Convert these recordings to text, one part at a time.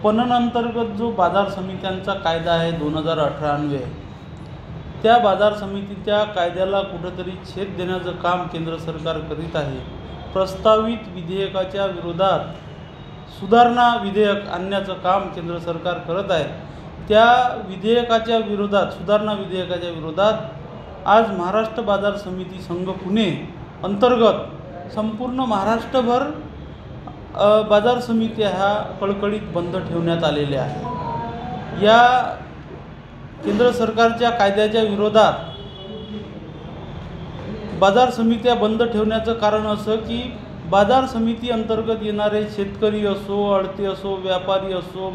पणन अंतर्गत जो बाजार समित्यांचा कायदा आहे 2098, त्या बाजार समितीच्या कायद्याला कुठंतरी छेद देण्याचं काम केंद्र सरकार करीत आहे। प्रस्तावित विधेयकाच्या विरोधात सुधारणा विधेयक आणण्याचं काम केंद्र सरकार करत आहे। त्या विधेयकाच्या विरोधात, सुधारणा विधेयकाच्या विरोधात आज महाराष्ट्र बाजार समिती संघ पुणे अंतर्गत संपूर्ण महाराष्ट्रभर बाजार समित्या ह्या कळकळीत बंद ठेवण्यात आलेल्या आहेत। या केंद्र सरकारच्या कायद्याच्या विरोधात बाजार समित्या बंद ठेवण्याचं कारण असं की बाजार समिती अंतर्गत येणारे शेतकरी असो, अडते असो, व्यापारी असो,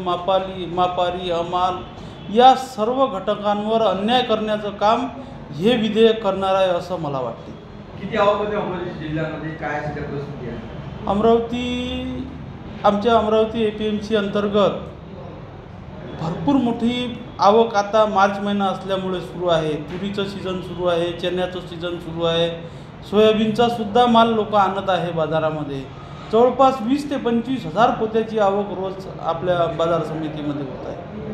मापारी हमाल या सर्व घटकांवर अन्याय करण्याचं काम हे विधेयक करणार आहे असं मला वाटते। किती आवक अमरावती जिल्ह्यामध्ये काय सध्या परिस्थिती आहे? आमच्या अमरावती APMC अंतर्गत भरपूर मोठी आवक आता मार्च महिना असल्यामुळे सुरू आहे। तुरीचं सीझन सुरू आहे, चण्याचं सीझन सुरू आहे, सोयाबीनचा सुद्धा माल लोक आणत आहे बाजारामध्ये। जवळपास 20 ते 25 हजार पोत्याची आवक रोज आपल्या बाजार समितीमध्ये होत आहे।